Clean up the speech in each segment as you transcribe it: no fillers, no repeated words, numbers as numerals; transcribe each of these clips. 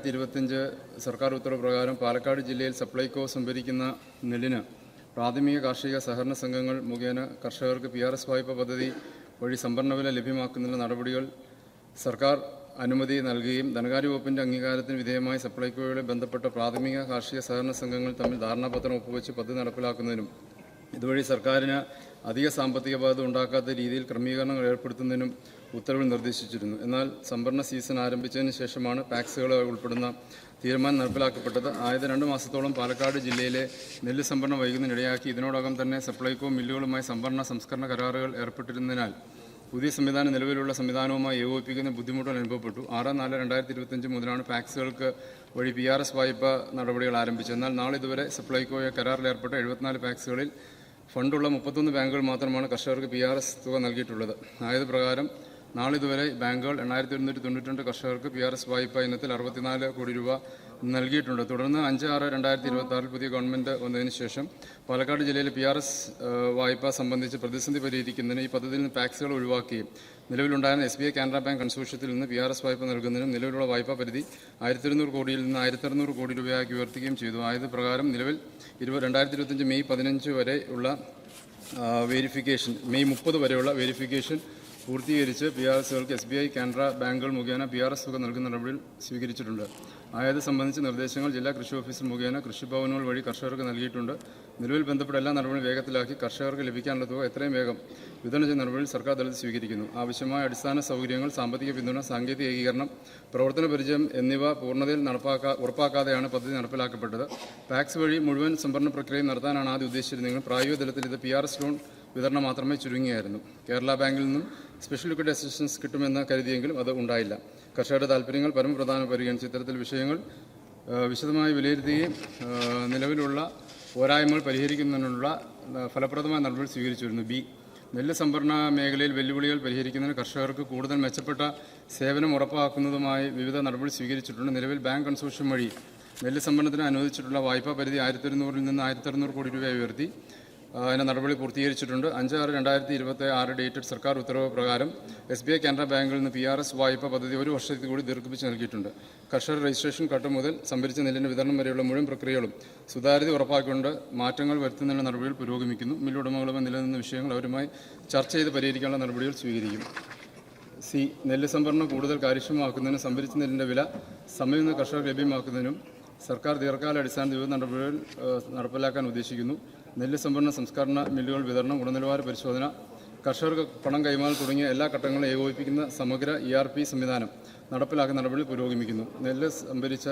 2025 സർക്കാർ ഉത്തരവ് പ്രകാരം പാലക്കാട് ജില്ലയിൽ സപ്ലൈകോ സംഭരിക്കുന്ന നെല്ലിന് പ്രാഥമിക കാർഷിക സഹകരണ സംഘങ്ങൾ മുഖേന കർഷകർക്ക് PRS വായ്പ പദ്ധതി വഴി സംഭരണ വില ലഭ്യമാക്കുന്നതിനുള്ള നടപടികൾ സർക്കാർ അനുമതി നൽകുകയും ധനകാര്യ വകുപ്പിന്റെ അംഗീകാരത്തിന് വിധേയമായി സപ്ലൈകോയുടെ ബന്ധപ്പെട്ട പ്രാഥമിക കാർഷിക സഹകരണ സംഘങ്ങൾ തമ്മിൽ ധാരണാപത്രം ഒപ്പുവെച്ച് പദ്ധതി നടപ്പിലാക്കുന്നതിനും ഇതുവഴി സർക്കാരിന് അധിക സാമ്പത്തിക ബാധ്യത ഉണ്ടാക്കാത്ത രീതിയിൽ ക്രമീകരണങ്ങൾ ഏർപ്പെടുത്തുന്നതിനും ഉത്തരവിൽ നിർദ്ദേശിച്ചിരുന്നു. എന്നാൽ സംഭരണ സീസൺ ആരംഭിച്ചതിന് ശേഷമാണ് പാക്സുകൾ ഉൾപ്പെടുന്ന തീരുമാനം നടപ്പിലാക്കപ്പെട്ടത്. ആയത് 2 മാസത്തോളം പാലക്കാട് ജില്ലയിലെ നെല്ല് സംഭരണം വൈകുന്നതിനിടയാക്കി. ഇതിനോടകം തന്നെ സപ്ലൈകോ മില്ലുകളുമായി സംഭരണ കരാറുകൾ ഏർപ്പെട്ടിരുന്നതിനാൽ പുതിയ സംവിധാനം നിലവിലുള്ള സംവിധാനവുമായി ഏകോപിപ്പിക്കുന്ന ബുദ്ധിമുട്ടുകൾ അനുഭവപ്പെട്ടു. 6/4/2025 മുതലാണ് പാക്സുകൾക്ക് വഴി PRS വായ്പ നടപടികൾ ആരംഭിച്ചത്. എന്നാൽ നാളിതുവരെ സപ്ലൈകോയെ കരാറിലേർപ്പെട്ട 74 പാക്സുകളിൽ ഫണ്ടുള്ള 31 ബാങ്കുകൾ മാത്രമാണ് കർഷകർക്ക് PRS തുക നൽകിയിട്ടുള്ളത്. ആയത് പ്രകാരം നാളിതുവരെ ബാങ്കുകൾ 8192 കർഷകർക്ക് PRS വായ്പ ഇനത്തിൽ 64 കോടി രൂപ നൽകിയിട്ടുണ്ട്. തുടർന്ന് 5/6/2026 പുതിയ ഗവൺമെന്റ് വന്നതിന് ശേഷം പാലക്കാട് ജില്ലയിലെ PRS വായ്പ സംബന്ധിച്ച് പ്രതിസന്ധി പരിഹരിക്കുന്നതിന് ഈ പദ്ധതിയിൽ നിന്ന് പാക്സുകൾ ഒഴിവാക്കുകയും നിലവിലുണ്ടായിരുന്ന SBI കാനറ ബാങ്ക് കൺസോർഷ്യത്തിൽ നിന്ന് PRS വായ്പ നൽകുന്നതിനും നിലവിലുള്ള വായ്പാ പരിധി 1200 കോടിയിൽ നിന്ന് 1600 കോടി രൂപയാക്കി ഉയർത്തുകയും ചെയ്തു. ആയത് പ്രകാരം നിലവിൽ 2025 മെയ് 15 വരെ ഉള്ള വെരിഫിക്കേഷൻ, മെയ് 30 വരെയുള്ള വെരിഫിക്കേഷൻ പൂർത്തീകരിച്ച് PRSകൾക്ക് SBI കാനറ ബാങ്കുകൾ മുഖേന PRS തുക നൽകുന്ന നടപടികൾ സ്വീകരിച്ചിട്ടുണ്ട്. ആയത് സംബന്ധിച്ച നിർദ്ദേശങ്ങൾ ജില്ലാ കൃഷി ഓഫീസർ മുഖേന കൃഷിഭവനുകൾ വഴി കർഷകർക്ക് നൽകിയിട്ടുണ്ട്. നിലവിൽ ബന്ധപ്പെട്ട എല്ലാ നടപടികളും വേഗത്തിലാക്കി കർഷകർക്ക് ലഭിക്കാനുള്ള തുക എത്രയും വേഗം വിതരണം ചെയ്യുന്ന നടപടികൾ സർക്കാർ തലത്തിൽ സ്വീകരിക്കുന്നു. ആവശ്യമായ അടിസ്ഥാന സൗകര്യങ്ങൾ, സാമ്പത്തിക പിന്തുണ, സാങ്കേതിക ഏകീകരണം, പ്രവർത്തന പരിചയം എന്നിവ പൂർണ്ണതയിൽ ഉറപ്പാക്കാതെയാണ് പദ്ധതി നടപ്പിലാക്കപ്പെട്ടത്. പാക്സ് വഴി മുഴുവൻ സംഭരണ പ്രക്രിയയും നടത്താനാണ് ആദ്യം ഉദ്ദേശിച്ചിരുന്നെങ്കിലും പ്രായോഗിക തലത്തിൽ ഇത് PRS ലോൺ വിതരണം മാത്രമേ ചുരുങ്ങിയായിരുന്നു. കേരള ബാങ്കിൽ നിന്നും സ്പെഷ്യൽ ലിക്വിഡ് അസിസ്റ്റൻസ് കിട്ടുമെന്ന് കരുതിയെങ്കിലും അത് ഉണ്ടായില്ല. കർഷകരുടെ താൽപ്പര്യങ്ങൾ പരമപ്രധാനം പരിഗണിച്ച് ഇത്തരത്തിൽ വിഷയങ്ങൾ വിശദമായി വിലയിരുത്തുകയും നിലവിലുള്ള പോരായ്മകൾ പരിഹരിക്കുന്നതിനുള്ള ഫലപ്രദമായ നടപടികൾ സ്വീകരിച്ചു വരുന്നു. നെല്ല് സംഭരണ മേഖലയിൽ വെല്ലുവിളികൾ പരിഹരിക്കുന്നതിന് കർഷകർക്ക് കൂടുതൽ മെച്ചപ്പെട്ട സേവനം ഉറപ്പാക്കുന്നതുമായി വിവിധ നടപടി സ്വീകരിച്ചിട്ടുണ്ട്. നിലവിൽ ബാങ്ക് കൺസോർഷ്യം വഴി നെല്ല് സംഭരണത്തിന് അനുവദിച്ചിട്ടുള്ള വായ്പാ പരിധി 1200 നിന്ന് 1600 കോടി രൂപ ഉയർത്തി അതിന് നടപടി പൂർത്തീകരിച്ചിട്ടുണ്ട്. 5/6/2026 ഡേറ്റഡ് സർക്കാർ ഉത്തരവ് പ്രകാരം SBI കാനറ ബാങ്കിൽ നിന്ന് PRS വായ്പ പദ്ധതി 1 വർഷത്തിൽ കൂടി ദീർഘിപ്പിച്ച് നൽകിയിട്ടുണ്ട്. കർഷകർ രജിസ്ട്രേഷൻ ഘട്ടം മുതൽ സംഭരിച്ച നെല്ലിന്റെ വിതരണം വരെയുള്ള മുഴുവൻ പ്രക്രിയകളും സുതാര്യത ഉറപ്പാക്കിക്കൊണ്ട് മാറ്റങ്ങൾ വരുത്തുന്നതിനുള്ള നടപടികൾ പുരോഗമിക്കുന്നു. മില്ലുടമകളുമായി നിലനിന്ന വിഷയങ്ങൾ അവരുമായി ചർച്ച ചെയ്ത് പരിഹരിക്കാനുള്ള നടപടികൾ സ്വീകരിക്കും. നെല്ല് സംഭരണം കൂടുതൽ കാര്യക്ഷമമാക്കുന്നതിനും സംഭരിച്ച നെല്ലിന്റെ വില സമയം കർഷകർക്ക് ലഭ്യമാക്കുന്നതിനും സർക്കാർ ദീർഘകാല അടിസ്ഥാനത്തിൽ വിവിധ നടപടികൾ നടപ്പിലാക്കാൻ ഉദ്ദേശിക്കുന്നു. നെല്ല് സംഭരണ സംസ്കരണ മില്ലുകൾ വിതരണം, ഗുണനിലവാര പരിശോധന, കർഷകർക്ക് പണം കൈമാറൽ തുടങ്ങിയ എല്ലാ ഘട്ടങ്ങളും ഏകോപിപ്പിക്കുന്ന സമഗ്ര ERP സംവിധാനം നടപ്പിലാക്കുന്ന നടപടി പുരോഗമിക്കുന്നു. നെല്ല് സംഭരിച്ച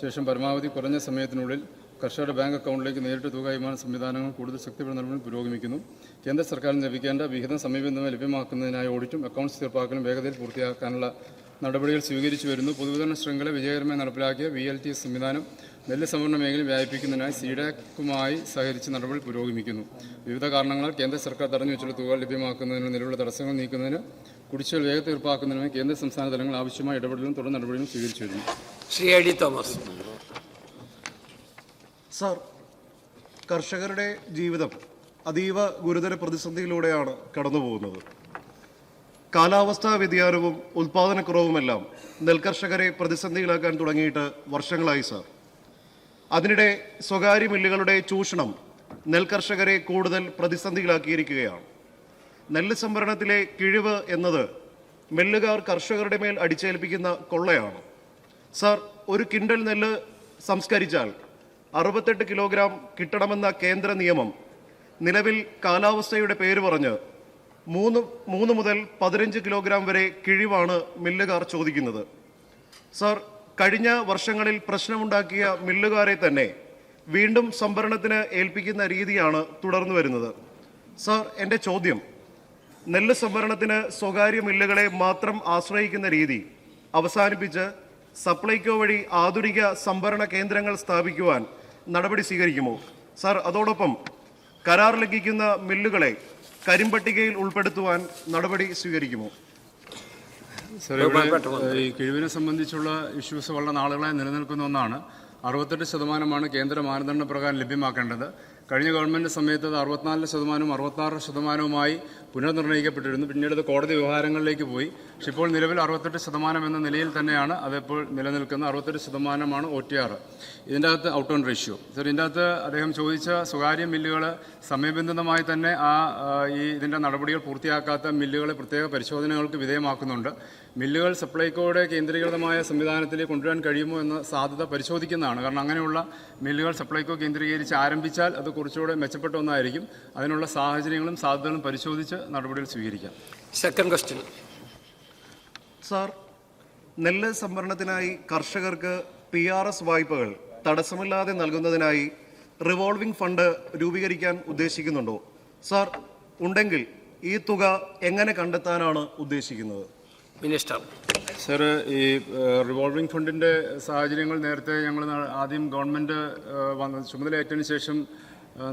ശേഷം പരമാവധി കുറഞ്ഞ സമയത്തിനുള്ളിൽ കർഷകരുടെ ബാങ്ക് അക്കൗണ്ടിലേക്ക് നേരിട്ട് തുക കൈമാറുന്ന സംവിധാനങ്ങൾ കൂടുതൽ ശക്തിപ്പെടുന്ന നടപടി പുരോഗമിക്കുന്നു. കേന്ദ്ര സർക്കാരിന് ലഭിക്കേണ്ട വിഹിതം സമയബന്ധിതമായി ലഭ്യമാക്കുന്നതിനായി ഓഡിറ്റും അക്കൗണ്ട്സ് തീർപ്പാക്കലും വേഗതയിൽ പൂർത്തിയാക്കാനുള്ള നടപടികൾ സ്വീകരിച്ചു വരുന്നു. പൊതുവിതരണ ശൃംഖല വിജയകരമായി നടപ്പിലാക്കിയ VLTS സംവിധാനം നെല്ല് സംഭരണ മേഖലയിൽ വ്യാപിപ്പിക്കുന്നതിനായി CDAC-യുമായി സഹകരിച്ച് നടപടി പുരോഗമിക്കുന്നു. വിവിധ കാരണങ്ങളാൽ കേന്ദ്ര സർക്കാർ തടഞ്ഞു വെച്ചുള്ള തുക ലഭ്യമാക്കുന്നതിന് നിലവിലുള്ള തടസ്സങ്ങൾ നീക്കുന്നതിന് കുടിശ്ശികകൾ വേഗത്തിൽ തീർപ്പാക്കുന്നതിനുമായി കേന്ദ്ര സംസ്ഥാന തലങ്ങൾ ആവശ്യമായ ഇടപെടലും തുടർ നടപടികളും സ്വീകരിച്ചു വരുന്നു. Shri AD Thomas. സാർ, കർഷകരുടെ ജീവിതം അതീവ ഗുരുതര പ്രതിസന്ധിയിലൂടെയാണ് കടന്നുപോകുന്നത്. കാലാവസ്ഥാ വ്യതിയാനവും ഉൽപാദനക്കുറവുമെല്ലാം നെൽകർഷകരെ പ്രതിസന്ധിയിലാക്കാൻ തുടങ്ങിയിട്ട് വർഷങ്ങളായി സാർ. അതിനിടെ സ്വകാര്യ മില്ലുകളുടെ ചൂഷണം നെൽകർഷകരെ കൂടുതൽ പ്രതിസന്ധിയിലാക്കിയിരിക്കുകയാണ്. നെല്ല് സംഭരണത്തിലെ കിഴിവ് എന്നത് മില്ലുകാർ കർഷകരുടെ മേൽ അടിച്ചേൽപ്പിക്കുന്ന കൊള്ളയാണ്. സാർ, ഒരു കിൻഡൽ നെല്ല് സംസ്കരിച്ചാൽ 68 കിലോഗ്രാം കിട്ടണമെന്ന കേന്ദ്ര നിയമം നിലവിൽ കാലാവസ്ഥയുടെ പേര് പറഞ്ഞ് 3 മുതൽ 15 കിലോഗ്രാം വരെ കിഴിവാണ് മില്ലുകാർ ചോദിക്കുന്നത്. സാർ, കഴിഞ്ഞ വർഷങ്ങളിൽ പ്രശ്നമുണ്ടാക്കിയ മില്ലുകാരെ തന്നെ വീണ്ടും സംഭരണത്തിന് ഏൽപ്പിക്കുന്ന രീതിയാണ് തുടർന്നു വരുന്നത്. സാർ, എൻ്റെ ചോദ്യം, നെല്ല് സംഭരണത്തിന് സ്വകാര്യ മില്ലുകളെ മാത്രം ആശ്രയിക്കുന്ന രീതി അവസാനിപ്പിച്ച് സപ്ലൈകോ വഴി ആധുനിക സംഭരണ കേന്ദ്രങ്ങൾ സ്ഥാപിക്കുവാൻ നടപടി സ്വീകരിക്കുമോ? സാർ, അതോടൊപ്പം കരാർ ലംഘിക്കുന്ന മില്ലുകളെ കരിമ്പട്ടികയിൽ ഉൾപ്പെടുത്തുവാൻ നടപടി സ്വീകരിക്കുമോ? ഈ കിഴിവിനെ സംബന്ധിച്ചുള്ള ഇഷ്യൂസ് വളരെ നാളുകളായി നിലനിൽക്കുന്ന ഒന്നാണ്. 68% കേന്ദ്ര മാനദണ്ഡ പ്രകാരം ലഭ്യമാക്കേണ്ടത്. കഴിഞ്ഞ ഗവൺമെന്റ് സമയത്ത് അത് 64%, 66%-മായി പുനർനിർണ്ണയിക്കപ്പെട്ടിരുന്നു. പിന്നീട് അത് കോടതി വ്യവഹാരങ്ങളിലേക്ക് പോയി. പക്ഷേ ഇപ്പോൾ നിലവിൽ 68% എന്ന നിലയിൽ തന്നെയാണ് അതിപ്പോൾ നിലനിൽക്കുന്നത്. 68%മാണ് OTR. ഇതിൻ്റെ അകത്ത് ഔട്ട് ഓൺ റേഷ്യോ. സർ, ഇതിൻ്റെ അകത്ത് അദ്ദേഹം ചോദിച്ച സ്വകാര്യ മില്ലുകൾ സമയബന്ധിതമായി തന്നെ ഇതിൻ്റെ നടപടികൾ പൂർത്തിയാക്കാത്ത മില്ലുകളെ പ്രത്യേക പരിശോധനകൾക്ക് വിധേയമാക്കുന്നുണ്ട്. മില്ലുകൾ സപ്ലൈകോയുടെ കേന്ദ്രീകൃതമായ സംവിധാനത്തിലേക്ക് കൊണ്ടുവരാൻ കഴിയുമോ എന്ന സാധ്യത പരിശോധിക്കുന്നതാണ്. കാരണം അങ്ങനെയുള്ള മില്ലുകൾ സപ്ലൈകോ കേന്ദ്രീകരിച്ച് ആരംഭിച്ചാൽ അത് കുറച്ചുകൂടെ മെച്ചപ്പെട്ട ഒന്നായിരിക്കും. അതിനുള്ള സാഹചര്യങ്ങളും സാധ്യതകളും പരിശോധിച്ച് നടപടികൾ സ്വീകരിക്കാം. Second question. സാർ, നെല്ല് സംഭരണത്തിനായി കർഷകർക്ക് PRS വായ്പകൾ തടസ്സമില്ലാതെ നൽകുന്നതിനായി റിവോൾവിംഗ് ഫണ്ട് രൂപീകരിക്കാൻ ഉദ്ദേശിക്കുന്നുണ്ടോ? സാർ, ഉണ്ടെങ്കിൽ ഈ തുക എങ്ങനെ കണ്ടെത്താനാണ് ഉദ്ദേശിക്കുന്നത്? മിനിസ്റ്റർ. സർ, ഈ റിവോൾവിംഗ് ഫണ്ടിൻ്റെ സാഹചര്യങ്ങൾ നേരത്തെ ഞങ്ങൾ ആദ്യം ഗവൺമെൻറ് ചുമതലയേറ്റതിന് ശേഷം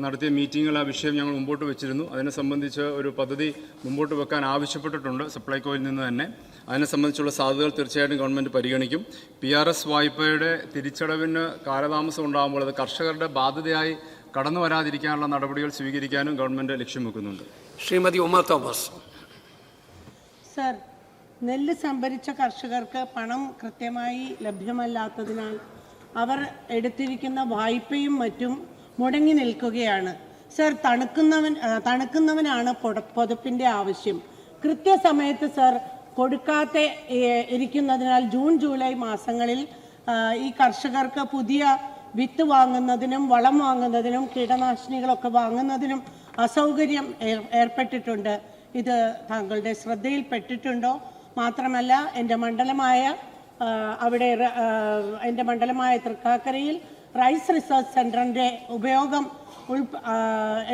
നടത്തിയ മീറ്റിങ്ങിൽ ആ വിഷയം ഞങ്ങൾ മുമ്പോട്ട് വെച്ചിരുന്നു. അതിനെ സംബന്ധിച്ച് ഒരു പദ്ധതി മുമ്പോട്ട് വെക്കാൻ ആവശ്യപ്പെട്ടിട്ടുണ്ട് സപ്ലൈകോയിൽ നിന്ന് തന്നെ. അതിനെ സംബന്ധിച്ചുള്ള സാധ്യതകൾ തീർച്ചയായിട്ടും ഗവൺമെൻറ് പരിഗണിക്കും. PRS വായ്പയുടെ തിരിച്ചടവിന് കാലതാമസം ഉണ്ടാകുമ്പോൾ അത് കർഷകരുടെ ബാധ്യതയായി കടന്നു വരാതിരിക്കാനുള്ള നടപടികൾ സ്വീകരിക്കാനും ഗവൺമെൻറ് ലക്ഷ്യം വെക്കുന്നുണ്ട്. ശ്രീമതി ഉമ തോമസ്. സർ, നെല്ല് സംഭരിച്ച കർഷകർക്ക് പണം കൃത്യമായി ലഭ്യമല്ലാത്തതിനാൽ അവർ എടുത്തിരിക്കുന്ന വായ്പയും മറ്റും മുടങ്ങി നിൽക്കുകയാണ്. സർ, തണുക്കുന്നവനാണ് പുതപ്പിൻ്റെ ആവശ്യം. കൃത്യസമയത്ത് സർ കൊടുക്കാത്ത ഇരിക്കുന്നതിനാൽ ജൂൺ ജൂലൈ മാസങ്ങളിൽ ഈ കർഷകർക്ക് പുതിയ വിത്ത് വാങ്ങുന്നതിനും വളം വാങ്ങുന്നതിനും കീടനാശിനികളൊക്കെ വാങ്ങുന്നതിനും അസൗകര്യം ഏർപ്പെട്ടിട്ടുണ്ട്. ഇത് താങ്കളുടെ ശ്രദ്ധയിൽപ്പെട്ടിട്ടുണ്ടോ? മാത്രമല്ല, എൻ്റെ മണ്ഡലമായ തൃക്കാക്കരയിൽ റൈസ് റിസർച്ച് സെൻ്ററിൻ്റെ ഉപയോഗം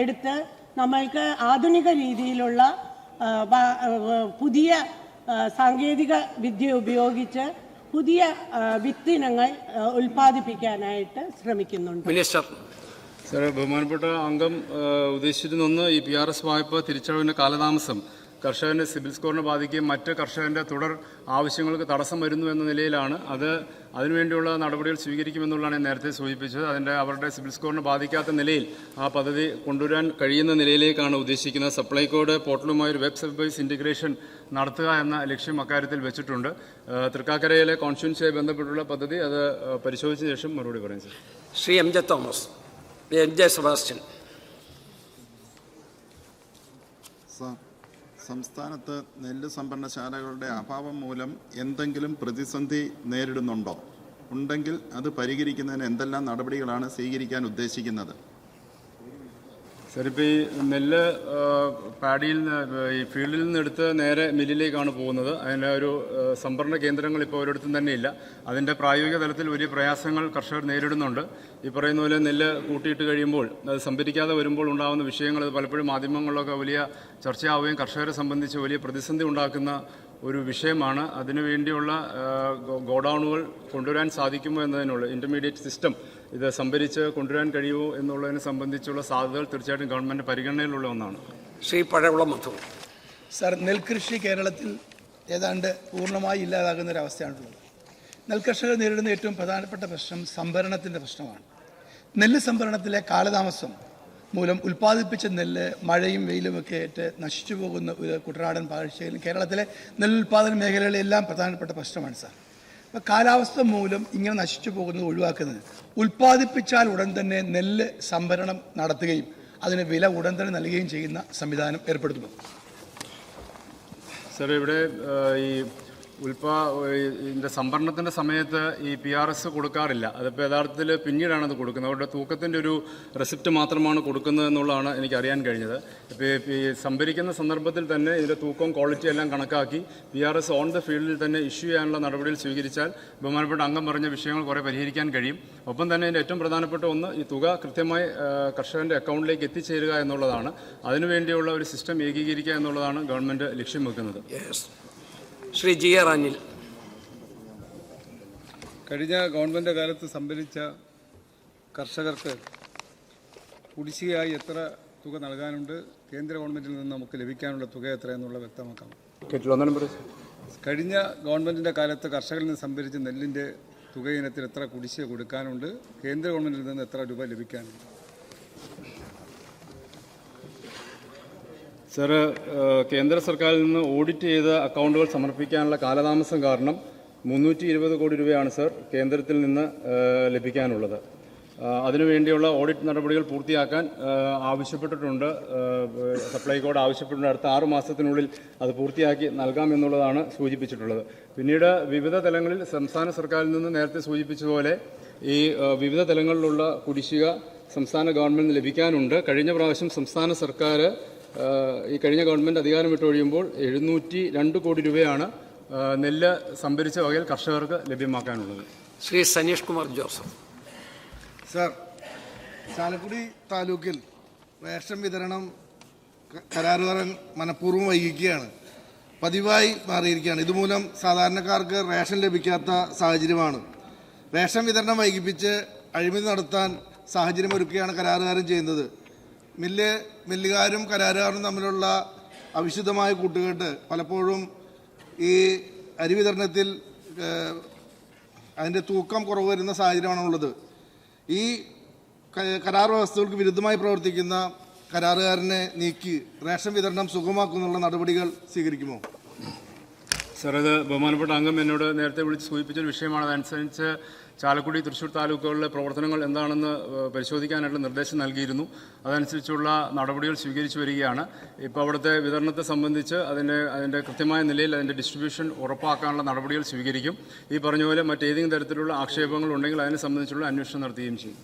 എടുത്ത് നമ്മൾക്ക് ആധുനിക രീതിയിലുള്ള പുതിയ സാങ്കേതിക വിദ്യ ഉപയോഗിച്ച് പുതിയ വിത്തിനങ്ങൾ ഉൽപ്പാദിപ്പിക്കാനായിട്ട് ശ്രമിക്കുന്നുണ്ട്. മിനിസ്റ്റർ. സാർ, ബഹുമാനപ്പെട്ട അംഗം ഉദ്ദേശിച്ചിരുന്ന ഈ PRS വായ്പ തിരിച്ചടവിൻ്റെ കാലതാമസം കർഷകൻ്റെ സിബിൽ സ്കോറിനെ ബാധിക്കുകയും മറ്റ് കർഷകൻ്റെ തുടർ ആവശ്യങ്ങൾക്ക് തടസ്സം വരുന്നു എന്ന നിലയിലാണ്. അതിനുവേണ്ടിയുള്ള നടപടികൾ സ്വീകരിക്കുമെന്നുള്ളതാണ് ഞാൻ നേരത്തെ സൂചിപ്പിച്ചത്. അവരുടെ സിബിൽ സ്കോറിനെ ബാധിക്കാത്ത നിലയിൽ ആ പദ്ധതി കൊണ്ടുവരാൻ കഴിയുന്ന നിലയിലേക്കാണ് ഉദ്ദേശിക്കുന്നത്. സപ്ലൈകോയുടെ പോർട്ടലുമായി ഒരു വെബ് സർവീസ് ഇൻറ്റിഗ്രേഷൻ നടത്തുക എന്ന ലക്ഷ്യം അക്കാര്യത്തിൽ വെച്ചിട്ടുണ്ട്. തൃക്കാക്കരയിലെ കോൺസ്റ്റിറ്റ്യുവൻസിയുമായി ബന്ധപ്പെട്ടുള്ള പദ്ധതി അത് പരിശോധിച്ച ശേഷം മറുപടി പറയും. Sir, Shri MJ Thomas. MJ Sebastian. Sir, സംസ്ഥാനത്ത് നെല്ല് സംഭരണശാലകളുടെ അഭാവം മൂലം എന്തെങ്കിലും പ്രതിസന്ധി നേരിടുന്നുണ്ടോ? ഉണ്ടെങ്കിൽ അത് പരിഹരിക്കുന്നതിന് എന്തെല്ലാം നടപടികളാണ് സ്വീകരിക്കാൻ ഉദ്ദേശിക്കുന്നത്? സാർ, ഇപ്പോൾ ഈ നെല്ല് പാഡിയിൽ നിന്ന് ഈ ഫീൽഡിൽ നിന്ന് എടുത്ത് നേരെ മില്ലിലേക്കാണ് പോകുന്നത്. അതിൻ്റെ ഒരു സംഭരണ കേന്ദ്രങ്ങൾ ഇപ്പോൾ ഒരിടത്തും തന്നെ ഇല്ല. അതിൻ്റെ പ്രായോഗിക തലത്തിൽ വലിയ പ്രയാസങ്ങൾ കർഷകർ നേരിടുന്നുണ്ട്. ഈ പറയുന്ന പോലെ നെല്ല് കൂട്ടിയിട്ട് കഴിയുമ്പോൾ അത് സംഭരിക്കാതെ വരുമ്പോൾ ഉണ്ടാകുന്ന വിഷയങ്ങൾ പലപ്പോഴും മാധ്യമങ്ങളിലൊക്കെ വലിയ ചർച്ചയാവുകയും കർഷകരെ സംബന്ധിച്ച് വലിയ പ്രതിസന്ധി ഉണ്ടാക്കുന്ന ഒരു വിഷയമാണ്. അതിനുവേണ്ടിയുള്ള ഗോഡൗണുകൾ കൊണ്ടുവരാൻ സാധിക്കുമോ എന്നതിനുള്ള ഇൻ്റർമീഡിയറ്റ് സിസ്റ്റം ഇത് സംഭരിച്ച് കൊണ്ടുവരാൻ കഴിയുമോ എന്നുള്ളതിനെ സംബന്ധിച്ചുള്ള സാധ്യതകൾ തീർച്ചയായിട്ടും ഗവൺമെൻറ് പരിഗണനയിലുള്ള ഒന്നാണ്. ശ്രീ പഴകുളം മധു. സർ, നെൽകൃഷി കേരളത്തിൽ ഏതാണ്ട് പൂർണ്ണമായി ഇല്ലാതാകുന്നൊരവസ്ഥയാണുള്ളത്. നെൽകർഷകർ നേരിടുന്ന ഏറ്റവും പ്രധാനപ്പെട്ട പ്രശ്നം സംഭരണത്തിൻ്റെ പ്രശ്നമാണ്. നെല്ല് സംഭരണത്തിലെ കാലതാമസം മൂലം ഉൽപ്പാദിപ്പിച്ച നെല്ല് മഴയും വെയിലുമൊക്കെ ആയിട്ട് നശിച്ചു പോകുന്ന ഒരു കുട്ടനാടൻ പാഴ്ചയിലും കേരളത്തിലെ നെല്ലുൽപാദന മേഖലകളിലെല്ലാം പ്രധാനപ്പെട്ട പ്രശ്നമാണ് സാർ. അപ്പോൾ കാലാവസ്ഥ മൂലം ഇങ്ങനെ നശിച്ചു പോകുന്നത് ഒഴിവാക്കുന്നത് ഉൽപ്പാദിപ്പിച്ചാൽ ഉടൻ തന്നെ നെല്ല് സംഭരണം നടത്തുകയും അതിന് വില ഉടൻ തന്നെ നൽകുകയും ചെയ്യുന്ന സംവിധാനം ഏർപ്പെടുത്തുന്നു. സാർ, ഇവിടെ ഈ ഇതിൻ്റെ സംഭരണത്തിൻ്റെ സമയത്ത് ഈ PRS കൊടുക്കാറില്ല. അതിപ്പോൾ യഥാർത്ഥത്തിൽ പിന്നീടാണ് അത് കൊടുക്കുന്നത്. അവരുടെ തൂക്കത്തിൻ്റെ ഒരു റെസിപ്റ്റ് മാത്രമാണ് കൊടുക്കുന്നത് എന്നുള്ളതാണ് എനിക്കറിയാൻ കഴിഞ്ഞത്. ഇപ്പോൾ ഈ സംഭരിക്കുന്ന സന്ദർഭത്തിൽ തന്നെ ഇതിൻ്റെ തൂക്കവും ക്വാളിറ്റി എല്ലാം കണക്കാക്കി PRS ഓൺ ദ ഫീൽഡിൽ തന്നെ ഇഷ്യൂ ചെയ്യാനുള്ള നടപടികൾ സ്വീകരിച്ചാൽ ബഹുമാനപ്പെട്ട അംഗം പറഞ്ഞ വിഷയങ്ങൾ കുറേ പരിഹരിക്കാൻ കഴിയും. ഒപ്പം തന്നെ ഇതിൻ്റെ ഏറ്റവും പ്രധാനപ്പെട്ട ഒന്ന് ഈ തുക കൃത്യമായി കർഷകൻ്റെ അക്കൗണ്ടിലേക്ക് എത്തിച്ചേരുക എന്നുള്ളതാണ്. അതിനുവേണ്ടിയുള്ള ഒരു സിസ്റ്റം ഏകീകരിക്കുക എന്നുള്ളതാണ് ഗവൺമെൻറ് ലക്ഷ്യം വെക്കുന്നത്. ശ്രീ GR അനിൽ. കഴിഞ്ഞ ഗവൺമെൻറ് കാലത്ത് സംഭരിച്ച കർഷകർക്ക് കുടിശ്ശികയായി എത്ര തുക നൽകാനുണ്ട്? കേന്ദ്ര ഗവൺമെൻറ്റിൽ നിന്ന് നമുക്ക് ലഭിക്കാനുള്ള തുക എത്രയെന്നുള്ള വ്യക്തമാക്കാം. കഴിഞ്ഞ ഗവൺമെൻറ്റിൻ്റെ കാലത്ത് കർഷകരിൽ നിന്ന് സംഭരിച്ച നെല്ലിൻ്റെ തുക ഇനത്തിൽ എത്ര കുടിശ്ശിക കൊടുക്കാനുണ്ട്? കേന്ദ്ര ഗവൺമെൻറ്റിൽ നിന്ന് എത്ര രൂപ ലഭിക്കാനുണ്ട്? സർ, കേന്ദ്ര സർക്കാരിൽ നിന്ന് ഓഡിറ്റ് ചെയ്ത അക്കൗണ്ടുകൾ സമർപ്പിക്കാനുള്ള കാലതാമസം കാരണം 320 കോടി രൂപയാണ് സർ കേന്ദ്രത്തിൽ നിന്ന് ലഭിക്കാനുള്ളത്. അതിനുവേണ്ടിയുള്ള ഓഡിറ്റ് നടപടികൾ പൂർത്തിയാക്കാൻ ആവശ്യപ്പെട്ടിട്ടുണ്ട്. സപ്ലൈകോട് ആവശ്യപ്പെട്ടിട്ടുണ്ട്. അടുത്ത 6 മാസത്തിനുള്ളിൽ അത് പൂർത്തിയാക്കി നൽകാമെന്നുള്ളതാണ് സൂചിപ്പിച്ചിട്ടുള്ളത്. പിന്നീട് വിവിധ തലങ്ങളിൽ സംസ്ഥാന സർക്കാരിൽ നിന്ന് നേരത്തെ സൂചിപ്പിച്ചതുപോലെ ഈ വിവിധ തലങ്ങളിലുള്ള കുടിശ്ശിക സംസ്ഥാന ഗവൺമെൻറ് ലഭിക്കാനുണ്ട്. കഴിഞ്ഞ പ്രാവശ്യം സംസ്ഥാന സർക്കാർ ഈ കഴിഞ്ഞ ഗവൺമെൻറ് അധികാരം വിട്ടൊഴിയുമ്പോൾ 702 കോടി രൂപയാണ് നെല്ല് സംഭരിച്ച വകയിൽ കർഷകർക്ക് ലഭ്യമാക്കാനുള്ളത്. ശ്രീ സനീഷ് കുമാർ ജോസഫ്. സർ, ചാലക്കുടി താലൂക്കിൽ റേഷൻ വിതരണം കരാറുകാരൻ മനഃപൂർവ്വം വൈകിക്കുകയാണ്, പതിവായി മാറിയിരിക്കുകയാണ്. ഇതുമൂലം സാധാരണക്കാർക്ക് റേഷൻ ലഭിക്കാത്ത സാഹചര്യമാണ്. റേഷൻ വിതരണം വൈകിപ്പിച്ച് അഴിമതി നടത്താൻ സാഹചര്യമൊരുക്കുകയാണ് കരാറുകാരൻ ചെയ്യുന്നത്. മില്ലുകാരും കരാറുകാരും തമ്മിലുള്ള അവിശുദ്ധമായ കൂട്ടുകെട്ട് പലപ്പോഴും ഈ അരി വിതരണത്തിൽ അതിൻ്റെ തൂക്കം കുറവ് വരുന്ന സാഹചര്യമാണുള്ളത്. ഈ കരാർ വ്യവസ്ഥകൾക്ക് വിരുദ്ധമായി പ്രവർത്തിക്കുന്ന കരാറുകാരനെ നീക്കി റേഷൻ വിതരണം സുഗമമാക്കുന്നുള്ള നടപടികൾ സ്വീകരിക്കുമോ? സർ, ഇത് ബഹുമാനപ്പെട്ട അംഗം എന്നോട് നേരത്തെ വിളിച്ച് സൂചിപ്പിച്ചൊരു വിഷയമാണ്. അതനുസരിച്ച് ചാലക്കുടി, തൃശ്ശൂർ താലൂക്കുകളിലെ പ്രവർത്തനങ്ങൾ എന്താണെന്ന് പരിശോധിക്കാനായിട്ടുള്ള നിർദ്ദേശം നൽകിയിരുന്നു. അതനുസരിച്ചുള്ള നടപടികൾ സ്വീകരിച്ചു വരികയാണ്. ഇപ്പോൾ അവിടുത്തെ വിതരണത്തെ സംബന്ധിച്ച് അതിൻ്റെ കൃത്യമായ നിലയിൽ അതിൻ്റെ ഡിസ്ട്രിബ്യൂഷൻ ഉറപ്പാക്കാനുള്ള നടപടികൾ സ്വീകരിക്കും. ഈ പറഞ്ഞ പോലെ മറ്റേതെങ്കിലും തരത്തിലുള്ള ആക്ഷേപങ്ങൾ ഉണ്ടെങ്കിൽ അതിനെ സംബന്ധിച്ചുള്ള അന്വേഷണം നടത്തുകയും ചെയ്യും.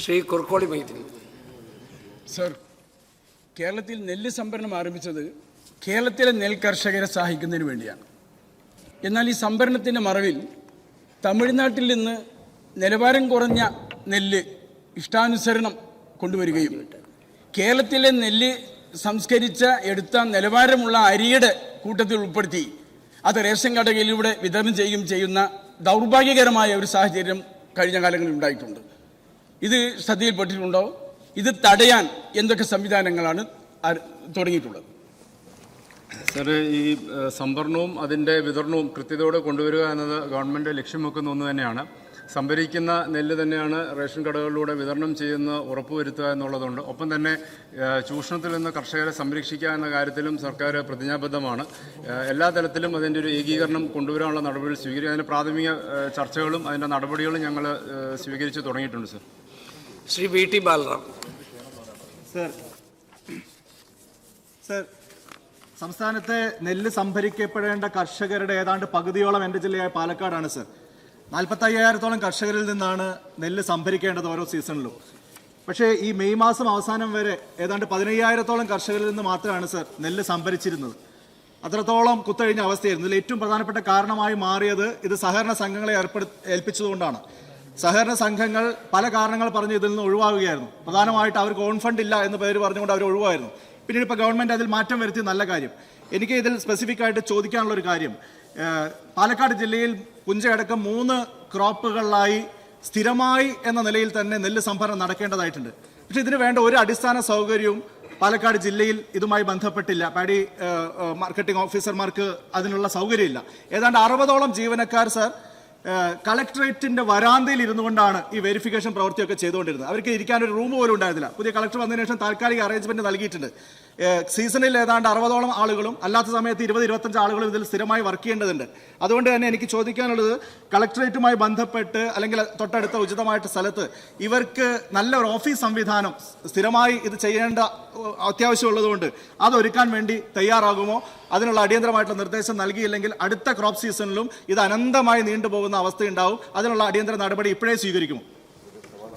ശ്രീ കുറുക്കോളി മൈത്രി. സർ, കേരളത്തിൽ നെല്ല് സംഭരണം ആരംഭിച്ചത് കേരളത്തിലെ നെൽ കർഷകരെ സഹായിക്കുന്നതിന് വേണ്ടിയാണ്. എന്നാൽ ഈ സംഭരണത്തിൻ്റെ മറവിൽ തമിഴ്നാട്ടിൽ നിന്ന് നിലവാരം കുറഞ്ഞ നെല്ല് ഇഷ്ടാനുസരണം കൊണ്ടുവരികയും കേരളത്തിലെ നെല്ല് സംസ്കരിച്ച എടുത്ത നിലവാരമുള്ള അരിയുടെ കൂട്ടത്തിൽ ഉൾപ്പെടുത്തി അത് റേഷൻ കടകളിലൂടെ വിതരണം ചെയ്യുകയും ചെയ്യുന്ന ദൗർഭാഗ്യകരമായ ഒരു സാഹചര്യം കഴിഞ്ഞ കാലങ്ങളിൽ ഉണ്ടായിട്ടുണ്ട്. ഇത് ശ്രദ്ധയിൽപ്പെട്ടിട്ടുണ്ടോ? ഇത് തടയാൻ എന്തൊക്കെ സംവിധാനങ്ങളാണ് തുടങ്ങിയിട്ടുള്ളത്? സർ, ഈ സംഭരണവും അതിൻ്റെ വിതരണവും കൃത്യതയോടെ കൊണ്ടുവരിക എന്നത് ഗവൺമെൻറ് ലക്ഷ്യം വെക്കുന്ന ഒന്ന് തന്നെയാണ്. സംഭരിക്കുന്ന നെല്ല് തന്നെയാണ് റേഷൻ കടകളിലൂടെ വിതരണം ചെയ്യുന്ന ഉറപ്പുവരുത്തുക എന്നുള്ളതുണ്ട്. ഒപ്പം തന്നെ ചൂഷണത്തിൽ നിന്ന് കർഷകരെ സംരക്ഷിക്കുക എന്ന കാര്യത്തിലും സർക്കാർ പ്രതിജ്ഞാബദ്ധമാണ്. എല്ലാ തലത്തിലും അതിൻ്റെ ഒരു ഏകീകരണം കൊണ്ടുവരാനുള്ള നടപടികൾ സ്വീകരിക്കുക. അതിൻ്റെ പ്രാഥമിക ചർച്ചകളും അതിൻ്റെ നടപടികളും ഞങ്ങൾ സ്വീകരിച്ച് തുടങ്ങിയിട്ടുണ്ട്. Sir. Shri V T Balaram. Sir, സംസ്ഥാനത്തെ നെല്ല് സംഭരിക്കപ്പെടേണ്ട കർഷകരുടെ ഏതാണ്ട് പകുതിയോളം എൻ്റെ ജില്ലയായ പാലക്കാടാണ് സർ. 45,000-ഓളം കർഷകരിൽ നിന്നാണ് നെല്ല് സംഭരിക്കേണ്ടത് ഓരോ സീസണിലും. പക്ഷേ ഈ മെയ് മാസം അവസാനം വരെ ഏതാണ്ട് 15,000-ഓളം കർഷകരിൽ നിന്ന് മാത്രമാണ് സർ നെല്ല് സംഭരിച്ചിരുന്നത്. അത്രത്തോളം കുത്തഴിഞ്ഞ അവസ്ഥയായിരുന്നു. ഇതിൽ ഏറ്റവും പ്രധാനപ്പെട്ട കാരണമായി മാറിയത് ഇത് സഹകരണ സംഘങ്ങളെ ഏൽപ്പിച്ചതുകൊണ്ടാണ്. സഹകരണ സംഘങ്ങൾ പല കാരണങ്ങൾ പറഞ്ഞ് ഇതിൽ നിന്ന് ഒഴിവാകുകയായിരുന്നു. പ്രധാനമായിട്ട് അവർക്ക് ഓൺ ഫണ്ട് ഇല്ല എന്ന് പേര് പറഞ്ഞുകൊണ്ട് അവർ ഒഴിവായിരുന്നു. പിന്നീട് ഇപ്പോൾ ഗവൺമെൻറ് അതിൽ മാറ്റം വരുത്തി, നല്ല കാര്യം. എനിക്ക് ഇതിൽ സ്പെസിഫിക് ആയിട്ട് ചോദിക്കാനുള്ളൊരു കാര്യം, പാലക്കാട് ജില്ലയിൽ പുഞ്ചയടക്കം 3 ക്രോപ്പുകളിലായി സ്ഥിരമായി എന്ന നിലയിൽ തന്നെ നെല്ല് സംഭരണം നടക്കേണ്ടതായിട്ടുണ്ട്. പക്ഷേ ഇതിന് വേണ്ട ഒരു അടിസ്ഥാന സൗകര്യവും പാലക്കാട് ജില്ലയിൽ ഇതുമായി ബന്ധപ്പെട്ടില്ല. പാഡി മാർക്കറ്റിംഗ് ഓഫീസർമാർക്ക് അതിനുള്ള സൗകര്യമില്ല. ഏതാണ്ട് 60ഓളം ജീവനക്കാർ സർ കളക്ടറേറ്റിന്റെ വരാന്തയിൽ ഇരുന്നു കൊണ്ടാണ് ഈ വെരിഫിക്കേഷൻ പ്രവൃത്തിയൊക്കെ ചെയ്തുകൊണ്ടിരുന്നത്. അവർക്ക് ഇരിക്കാനൊരു റൂം പോലും ഉണ്ടായിരുന്നില്ല. പുതിയ കളക്ടർ വന്നതിന് ശേഷം താൽക്കാലിക അറേഞ്ച്മെന്റ് നൽകിയിട്ടുണ്ട്. സീസണിൽ ഏതാണ്ട് 60ഓളം ആളുകളും അല്ലാത്ത സമയത്ത് 20-25 ആളുകളും ഇതിൽ സ്ഥിരമായി വർക്ക് ചെയ്യേണ്ടതുണ്ട്. അതുകൊണ്ട് തന്നെ എനിക്ക് ചോദിക്കാനുള്ളത്, കളക്ടറേറ്റുമായി ബന്ധപ്പെട്ട് അല്ലെങ്കിൽ തൊട്ടടുത്ത ഉചിതമായിട്ട് സ്ഥലത്ത് ഇവർക്ക് നല്ലൊരു ഓഫീസ് സംവിധാനം സ്ഥിരമായി ഇത് ചെയ്യേണ്ട അത്യാവശ്യമുള്ളതുകൊണ്ട് അതൊരുക്കാൻ വേണ്ടി തയ്യാറാകുമോ? അതിനുള്ള അടിയന്തരമായിട്ടുള്ള നിർദ്ദേശം നൽകിയില്ലെങ്കിൽ അടുത്ത ക്രോപ്പ് സീസണിലും ഇത് അനന്തമായി നീണ്ടുപോകുന്ന അവസ്ഥയുണ്ടാവും. അതിനുള്ള അടിയന്തര നടപടി ഇപ്പോഴേ സ്വീകരിക്കുമോ?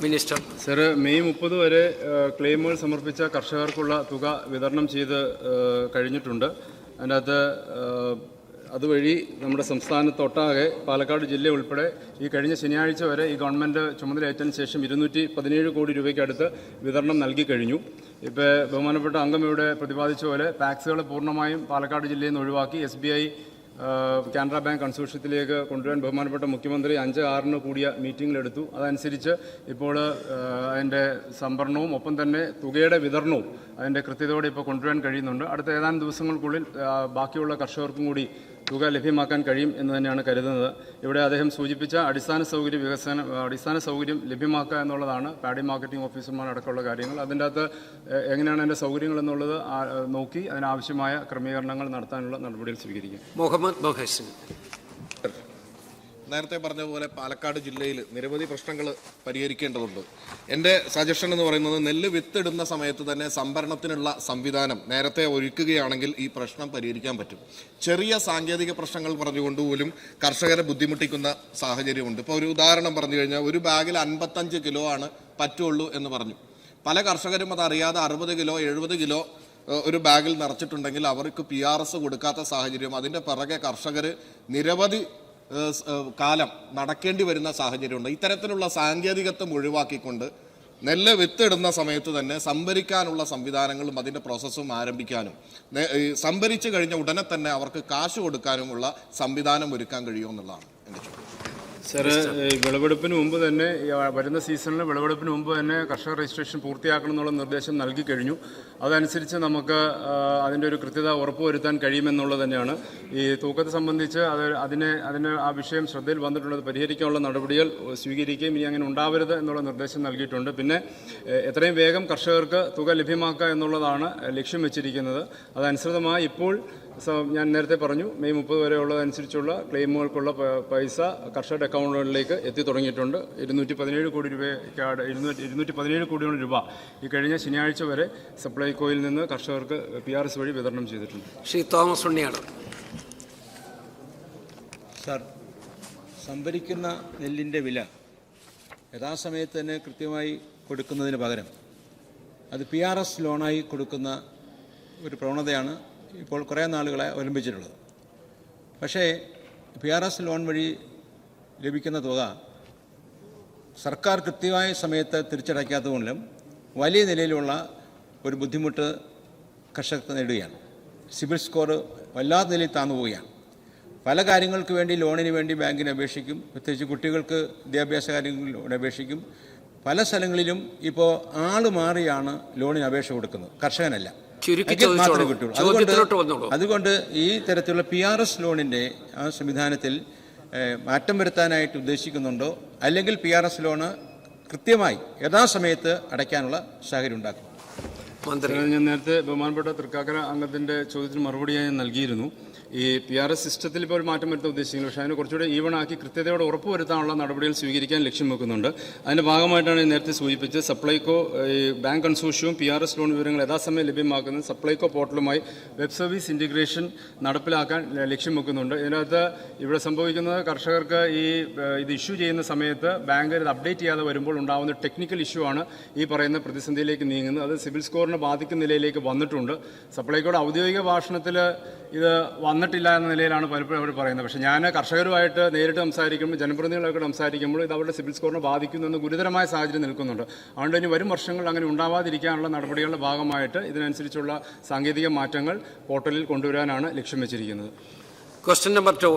മിനിസ്റ്റർ. സർ, മെയ് 30 വരെ ക്ലെയിമുകൾ സമർപ്പിച്ച കർഷകർക്കുള്ള തുക വിതരണം ചെയ്ത് കഴിഞ്ഞിട്ടുണ്ട്. അതിനകത്ത് അതുവഴി നമ്മുടെ സംസ്ഥാനത്തൊട്ടാകെ പാലക്കാട് ജില്ല ഉൾപ്പെടെ ഈ കഴിഞ്ഞ ശനിയാഴ്ച വരെ ഈ ഗവൺമെൻറ് ചുമതലയേറ്റതിന് ശേഷം 217 കോടി രൂപയ്ക്ക് അടുത്ത് വിതരണം നൽകി കഴിഞ്ഞു. ഇപ്പോൾ ബഹുമാനപ്പെട്ട അംഗം ഇവിടെ പ്രതിപാദിച്ച പോലെ ടാക്സുകൾ പൂർണ്ണമായും പാലക്കാട് ജില്ലയിൽ നിന്ന് ഒഴിവാക്കി SBI കാനറ ബാങ്ക് കൺസോർഷ്യത്തിലേക്ക് കൊണ്ടുവരാൻ ബഹുമാനപ്പെട്ട മുഖ്യമന്ത്രി 5-6 കൂടിയ മീറ്റിങ്ങിലെടുത്തു. അതനുസരിച്ച് ഇപ്പോൾ അതിൻ്റെ സംഭരണവും ഒപ്പം തന്നെ തുകയുടെ വിതരണവും അതിൻ്റെ കൃത്യതയോടെ ഇപ്പോൾ കൊണ്ടുവരാൻ കഴിയുന്നുണ്ട്. അടുത്ത ഏതാനും ദിവസങ്ങൾക്കുള്ളിൽ ബാക്കിയുള്ള കർഷകർക്കും കൂടി തുക ലഭ്യമാക്കാൻ കഴിയും എന്ന് തന്നെയാണ് കരുതുന്നത്. ഇവിടെ അദ്ദേഹം സൂചിപ്പിച്ച അടിസ്ഥാന സൗകര്യം ലഭ്യമാക്കുക എന്നുള്ളതാണ് പാഡി മാർക്കറ്റിംഗ് ഓഫീസർമാരടക്കമുള്ള കാര്യങ്ങൾ. അതിൻ്റെ അകത്ത് എങ്ങനെയാണ് അതിൻ്റെ സൗകര്യങ്ങൾ എന്നുള്ളത് നോക്കി അതിനാവശ്യമായ ക്രമീകരണങ്ങൾ നടത്താനുള്ള നടപടികൾ സ്വീകരിക്കും. മുഹമ്മദ് മൊഹസിൻ. നേരത്തെ പറഞ്ഞ പോലെ പാലക്കാട് ജില്ലയിൽ നിരവധി പ്രശ്നങ്ങൾ പരിഹരിക്കേണ്ടതുണ്ട്. എൻ്റെ സജഷൻ എന്ന് പറയുന്നത് നെല്ല് വിത്തിടുന്ന സമയത്ത് തന്നെ സംഭരണത്തിനുള്ള സംവിധാനം നേരത്തെ ഒരുക്കുകയാണെങ്കിൽ ഈ പ്രശ്നം പരിഹരിക്കാൻ പറ്റും. ചെറിയ സാങ്കേതിക പ്രശ്നങ്ങൾ പറഞ്ഞുകൊണ്ട് പോലും കർഷകരെ ബുദ്ധിമുട്ടിക്കുന്ന സാഹചര്യമുണ്ട്. ഇപ്പോൾ ഒരു ഉദാഹരണം പറഞ്ഞു കഴിഞ്ഞാൽ ഒരു ബാഗിൽ 55 കിലോ ആണ് പറ്റുള്ളൂ എന്ന് പറഞ്ഞു. പല കർഷകരും അതറിയാതെ 60 കിലോ 70 കിലോ ഒരു ബാഗിൽ നിറച്ചിട്ടുണ്ടെങ്കിൽ അവർക്ക് PRS കൊടുക്കാത്ത സാഹചര്യം. അതിൻ്റെ പിറകെ കർഷകർ നിരവധി കാലം നടക്കേണ്ടി വരുന്ന സാഹചര്യമുണ്ട്. ഇത്തരത്തിലുള്ള സാങ്കേതികത്വം ഒഴിവാക്കിക്കൊണ്ട് നെല്ല് വിത്തിടുന്ന സമയത്ത് തന്നെ സംഭരിക്കാനുള്ള സംവിധാനങ്ങളും അതിൻ്റെ പ്രോസസ്സും ആരംഭിക്കാനും സംഭരിച്ചു കഴിഞ്ഞ ഉടനെ തന്നെ അവർക്ക് കാശ് കൊടുക്കാനുമുള്ള സംവിധാനം ഒരുക്കാൻ കഴിയുമെന്നുള്ളതാണ് എൻ്റെ ചോദ്യം. സാർ, വിളവെടുപ്പിന് മുമ്പ് തന്നെ വരുന്ന സീസണിൽ വിളവെടുപ്പിന് മുമ്പ് തന്നെ കർഷക രജിസ്ട്രേഷൻ പൂർത്തിയാക്കണം എന്നുള്ള നിർദ്ദേശം നൽകി കഴിഞ്ഞു. അതനുസരിച്ച് നമുക്ക് അതിൻ്റെ ഒരു കൃത്യത ഉറപ്പുവരുത്താൻ കഴിയുമെന്നുള്ളത് തന്നെയാണ്. ഈ തൂക്കത്തെ സംബന്ധിച്ച് അതിന് ആ വിഷയം ശ്രദ്ധയിൽ വന്നിട്ടുള്ളത് പരിഹരിക്കാനുള്ള നടപടികൾ സ്വീകരിക്കുകയും ഇനി അങ്ങനെ ഉണ്ടാവരുത് എന്നുള്ള നിർദ്ദേശം നൽകിയിട്ടുണ്ട്. പിന്നെ എത്രയും വേഗം കർഷകർക്ക് തുക ലഭ്യമാക്കുക എന്നുള്ളതാണ് ലക്ഷ്യം വെച്ചിരിക്കുന്നത്. അതനുസൃതമായി ഇപ്പോൾ ഞാൻ നേരത്തെ പറഞ്ഞു മെയ് 30 വരെ ഉള്ളതനുസരിച്ചുള്ള ക്ലെയിമുകൾക്കുള്ള പൈസ കർഷകരുടെ അക്കൗണ്ടുകളിലേക്ക് എത്തി തുടങ്ങിയിട്ടുണ്ട്. 217 കോടിയോളം രൂപ ഈ കഴിഞ്ഞ ശനിയാഴ്ച വരെ സപ്ലൈകോയിൽ നിന്ന് കർഷകർക്ക് PRS വഴി വിതരണം ചെയ്തിട്ടുണ്ട്. ശ്രീ തോമസ് ഉണ്ണിയാണ്. സാർ, സംഭരിക്കുന്ന നെല്ലിൻ്റെ വില യഥാസമയത്ത് തന്നെ കൃത്യമായി കൊടുക്കുന്നതിന് പകരം അത് PRS ലോണായി കൊടുക്കുന്ന ഒരു പ്രവണതയാണ് ഇപ്പോൾ കുറേ നാളുകളെ അവലംബിച്ചിട്ടുള്ളത്. പക്ഷേ PRS ലോൺ വഴി ലഭിക്കുന്ന തുക സർക്കാർ കൃത്യമായ സമയത്ത് തിരിച്ചടയ്ക്കാത്തതുകൊണ്ടും വലിയ നിലയിലുള്ള ഒരു ബുദ്ധിമുട്ട് കർഷകർക്ക് നേടുകയാണ്. സിബിൽ സ്കോർ വല്ലാത്ത നിലയിൽ താന്നു പോവുകയാണ്. പല കാര്യങ്ങൾക്ക് വേണ്ടി ലോണിന് വേണ്ടി ബാങ്കിന് അപേക്ഷിക്കും, പ്രത്യേകിച്ച് കുട്ടികൾക്ക് വിദ്യാഭ്യാസ കാര്യങ്ങളിൽ അപേക്ഷിക്കും. പല സ്ഥലങ്ങളിലും ഇപ്പോൾ ആള് മാറിയാണ് ലോണിന് അപേക്ഷ കൊടുക്കുന്നത്, കർഷകനല്ല. അതുകൊണ്ട് ഈ തരത്തിലുള്ള PRS ലോണിൻ്റെ ആ സംവിധാനത്തിൽ മാറ്റം വരുത്താനായിട്ട് ഉദ്ദേശിക്കുന്നുണ്ടോ, അല്ലെങ്കിൽ PRS ലോണ് കൃത്യമായി യഥാസമയത്ത് അടയ്ക്കാനുള്ള സാഹചര്യം ഉണ്ടാക്കും? ഞാൻ നേരത്തെ ബഹുമാനപ്പെട്ട തൃക്കാക്കര അംഗത്തിൻ്റെ ചോദ്യത്തിന് മറുപടിയായി നൽകിയിരുന്നു. ഈ PRS സിസ്റ്റത്തിൽ ഇപ്പോൾ ഒരു മാറ്റം വരുത്താൻ ഉദ്ദേശിക്കുന്നത്, പക്ഷേ അതിന് കുറച്ചുകൂടി ഈവണാക്കി കൃത്യതയോടെ ഉറപ്പുവരുത്താനുള്ള നടപടികൾ സ്വീകരിക്കാൻ ലക്ഷ്യം വെക്കുന്നുണ്ട്. അതിൻ്റെ ഭാഗമായിട്ടാണ് നേരത്തെ സൂചിപ്പിച്ചത് സപ്ലൈകോ ഈ ബാങ്ക് കൺസോർഷ്യവും PRS ലോൺ വിവരങ്ങൾ യഥാസമയം ലഭ്യമാക്കുന്നത് സപ്ലൈകോ പോർട്ടലുമായി വെബ് സർവീസ് ഇൻറ്റിഗ്രേഷൻ നടപ്പിലാക്കാൻ ലക്ഷ്യം വെക്കുന്നുണ്ട്. ഇതിനകത്ത് ഇവിടെ സംഭവിക്കുന്നത് കർഷകർക്ക് ഇത് ഇഷ്യൂ ചെയ്യുന്ന സമയത്ത് ബാങ്ക് ഇത് അപ്ഡേറ്റ് ചെയ്യാതെ വരുമ്പോൾ ഉണ്ടാകുന്ന ടെക്നിക്കൽ ഇഷ്യൂ ആണ് ഈ പറയുന്ന പ്രതിസന്ധിയിലേക്ക് നീങ്ങുന്നത്. അത് സിബിൽ സ്കോറിനെ ബാധിക്കുന്ന നിലയിലേക്ക് വന്നിട്ടുണ്ട്. സപ്ലൈകോയുടെ ഔദ്യോഗിക ഭാഷണത്തിൽ ഇത് വന്നിട്ടില്ല എന്ന നിലയിലാണ് പലപ്പോഴും അവർ പറയുന്നത്. പക്ഷേ ഞാൻ കർഷകരുമായിട്ട് നേരിട്ട് സംസാരിക്കുമ്പോൾ, ജനപ്രതിനിധികളൊക്കെ സംസാരിക്കുമ്പോൾ ഇത് അവരുടെ സിബിൽ സ്കോറിനെ ബാധിക്കുന്നെന്ന് ഗുരുതരമായ സാഹചര്യം നിൽക്കുന്നുണ്ട്. അതുകൊണ്ട് ഇനി വരും വർഷങ്ങളിൽ അങ്ങനെ ഉണ്ടാവാതിരിക്കാനുള്ള നടപടികളുടെ ഭാഗമായിട്ട് ഇതിനനുസരിച്ചുള്ള സാങ്കേതിക മാറ്റങ്ങൾ പോർട്ടലിൽ കൊണ്ടുവരാനാണ് ലക്ഷ്യം വെച്ചിരിക്കുന്നത്. Question number 2